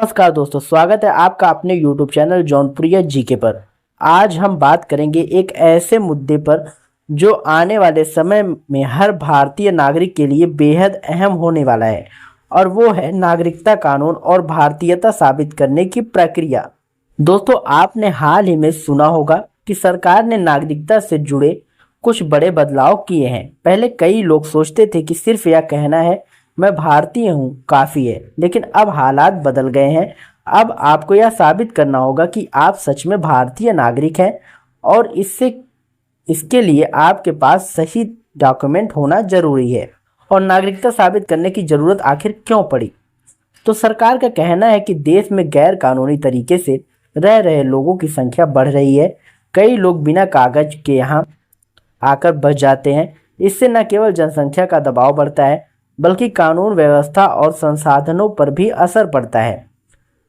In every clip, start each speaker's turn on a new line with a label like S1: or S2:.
S1: नमस्कार दोस्तों, स्वागत है आपका अपने YouTube चैनल जौनपुरिया जीके पर। आज हम बात करेंगे एक ऐसे मुद्दे पर जो आने वाले समय में हर भारतीय नागरिक के लिए बेहद अहम होने वाला है, और वो है नागरिकता कानून और भारतीयता साबित करने की प्रक्रिया। दोस्तों, आपने हाल ही में सुना होगा कि सरकार ने नागरिकता से जुड़े कुछ बड़े बदलाव किए हैं। पहले कई लोग सोचते थे कि सिर्फ यह कहना है मैं भारतीय हूँ काफ़ी है, लेकिन अब हालात बदल गए हैं। अब आपको यह साबित करना होगा कि आप सच में भारतीय नागरिक हैं, और इसके लिए आपके पास सही डॉक्यूमेंट होना जरूरी है। और नागरिकता साबित करने की ज़रूरत आखिर क्यों पड़ी? तो सरकार का कहना है कि देश में गैर कानूनी तरीके से रह रहे लोगों की संख्या बढ़ रही है। कई लोग बिना कागज के यहाँ आकर बस जाते हैं। इससे न केवल जनसंख्या का दबाव बढ़ता है, बल्कि कानून व्यवस्था और संसाधनों पर भी असर पड़ता है।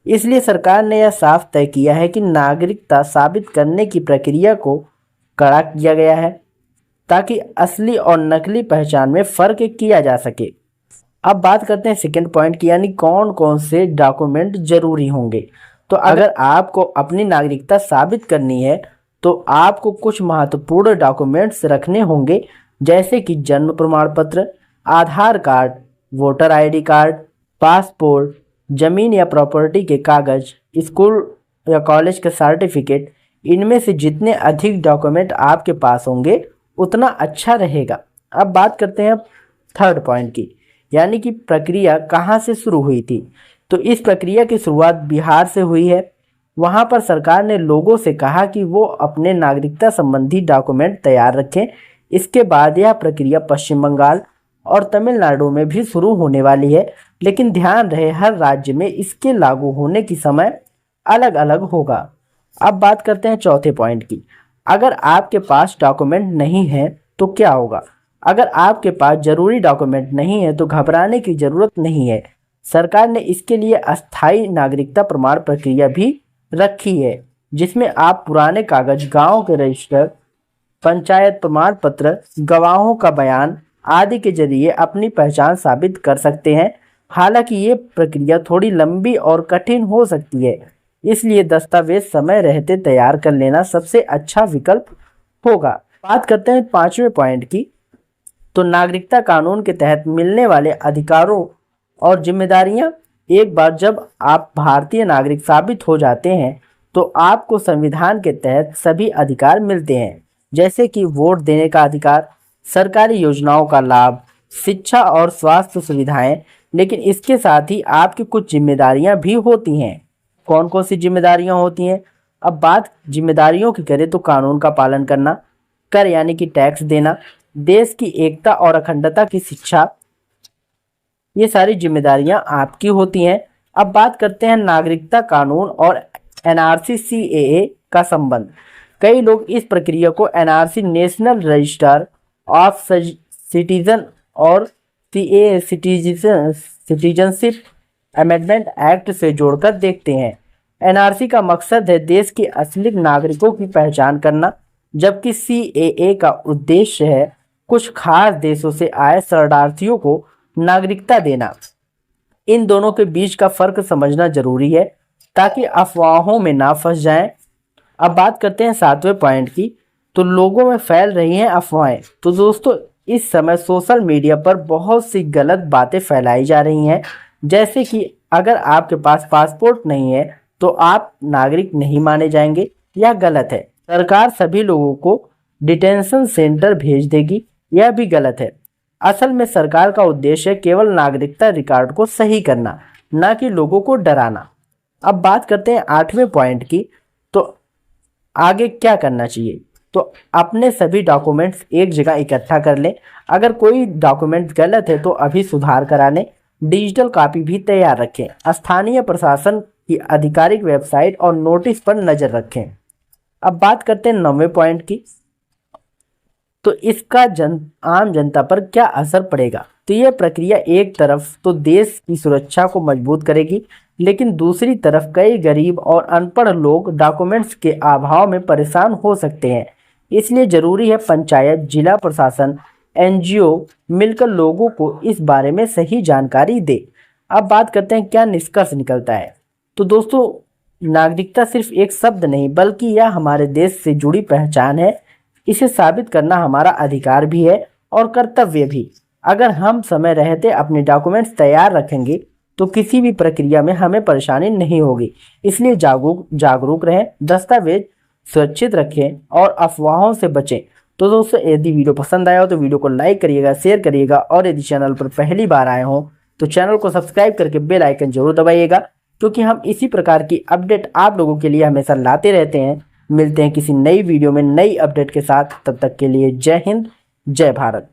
S1: इसलिए सरकार ने यह साफ तय किया है कि नागरिकता साबित करने की प्रक्रिया को कड़ा किया गया है, ताकि असली और नकली पहचान में फ़र्क किया जा सके। अब बात करते हैं सेकंड पॉइंट की, यानी कौन कौन से डॉक्यूमेंट जरूरी होंगे। तो अगर आपको अपनी नागरिकता साबित करनी है तो आपको कुछ महत्वपूर्ण डॉक्यूमेंट्स रखने होंगे, जैसे कि जन्म प्रमाण पत्र, Aadhaar card, voter ID card, passport, जमीन या प्रॉपर्टी के कागज, स्कूल या कॉलेज के सर्टिफिकेट। इनमें से जितने अधिक डॉक्यूमेंट आपके पास होंगे उतना अच्छा रहेगा। अब बात करते हैं थर्ड पॉइंट की, यानी कि प्रक्रिया कहाँ से शुरू हुई थी। तो इस प्रक्रिया की शुरुआत बिहार से हुई है। वहाँ पर सरकार ने लोगों से कहा कि वो अपने नागरिकता संबंधी डॉक्यूमेंट तैयार रखें। इसके बाद यह प्रक्रिया पश्चिम बंगाल और तमिलनाडु में भी शुरू होने वाली है, लेकिन ध्यान रहे हर राज्य में इसके लागू होने की समय अलग अलग होगा। अब बात करते हैं चौथे पॉइंट की। अगर आपके पास डॉक्यूमेंट नहीं है तो क्या होगा? अगर आपके पास जरूरी डॉक्यूमेंट नहीं है तो घबराने की जरूरत नहीं है। सरकार ने इसके लिए अस्थायी नागरिकता प्रमाण प्रक्रिया भी रखी है, जिसमें आप पुराने कागज, गाँव के रजिस्टर, पंचायत प्रमाण पत्र, गवाहों का बयान आदि के जरिए अपनी पहचान साबित कर सकते हैं। हालांकि ये प्रक्रिया थोड़ी लंबी और कठिन हो सकती है, इसलिए दस्तावेज समय रहते तैयार कर लेना सबसे अच्छा विकल्प होगा। बात करते हैं पांचवें पॉइंट की। तो नागरिकता कानून के तहत मिलने वाले अधिकारों और जिम्मेदारियां। एक बार जब आप भारतीय नागरिक साबित हो जाते हैं तो आपको संविधान के तहत सभी अधिकार मिलते हैं, जैसे कि वोट देने का अधिकार, सरकारी योजनाओं का लाभ, शिक्षा और स्वास्थ्य सुविधाएं। लेकिन इसके साथ ही आपकी कुछ जिम्मेदारियां भी होती हैं। कौन कौन सी जिम्मेदारियां होती हैं? अब बात जिम्मेदारियों की करें तो कानून का पालन करना, कर यानी कि टैक्स देना, देश की एकता और अखंडता की शिक्षा, ये सारी जिम्मेदारियां आपकी होती हैं। अब बात करते हैं नागरिकता कानून और एनआरसी सीएए का संबंध। कई लोग इस प्रक्रिया को NRC national register of citizen और सीएए सिटीजनशिप अमेंडमेंट एक्ट से जोड़कर देखते हैं। एनआरसी का मकसद है देश के असली नागरिकों की पहचान करना, जबकि सीएए का उद्देश्य है कुछ खास देशों से आए शरणार्थियों को नागरिकता देना। इन दोनों के बीच का फर्क समझना जरूरी है, ताकि अफवाहों में ना फंस जाएं। अब बात करते हैं सातवें पॉइंट की। तो लोगों में फैल रही हैं अफवाहें। तो दोस्तों, इस समय सोशल मीडिया पर बहुत सी गलत बातें फैलाई जा रही हैं, जैसे कि अगर आपके पास पासपोर्ट नहीं है तो आप नागरिक नहीं माने जाएंगे। यह गलत है। सरकार सभी लोगों को डिटेंशन सेंटर भेज देगी, यह भी गलत है। असल में सरकार का उद्देश्य केवल नागरिकता रिकॉर्ड को सही करना, न कि लोगों को डराना। अब बात करते हैं आठवें पॉइंट की। तो आगे क्या करना चाहिए? तो अपने सभी डॉक्यूमेंट्स एक जगह इकट्ठा कर लें। अगर कोई डॉक्यूमेंट गलत है तो अभी सुधार करा लें। डिजिटल कॉपी भी तैयार रखें। स्थानीय प्रशासन की आधिकारिक वेबसाइट और नोटिस पर नज़र रखें। अब बात करते हैं 9वें पॉइंट की। तो इसका आम जनता पर क्या असर पड़ेगा? तो यह प्रक्रिया एक तरफ तो देश की सुरक्षा को मजबूत करेगी, लेकिन दूसरी तरफ कई गरीब और अनपढ़ लोग डॉक्यूमेंट्स के अभाव में परेशान हो सकते हैं। इसलिए जरूरी है पंचायत, जिला प्रशासन, एनजीओ मिलकर लोगों को इस बारे में सही जानकारी दे। अब बात करते हैं क्या निष्कर्ष निकलता है। तो दोस्तों, नागरिकता सिर्फ एक शब्द नहीं बल्कि यह हमारे देश से जुड़ी पहचान है। इसे साबित करना हमारा अधिकार भी है और कर्तव्य भी। अगर हम समय रहते अपने डॉक्यूमेंट्स तैयार रखेंगे तो किसी भी प्रक्रिया में हमें परेशानी नहीं होगी। इसलिए जागरूक रहें, दस्तावेज सुरक्षित रखें और अफवाहों से बचें। तो दोस्तों, यदि वीडियो पसंद आया हो तो वीडियो को लाइक करिएगा, शेयर करिएगा और यदि चैनल पर पहली बार आए हो तो चैनल को सब्सक्राइब करके बेल आइकन जरूर दबाइएगा, क्योंकि हम इसी प्रकार की अपडेट आप लोगों के लिए हमेशा लाते रहते हैं। मिलते हैं किसी नई वीडियो में नई अपडेट के साथ, तब तक के लिए जय हिंद, जय भारत।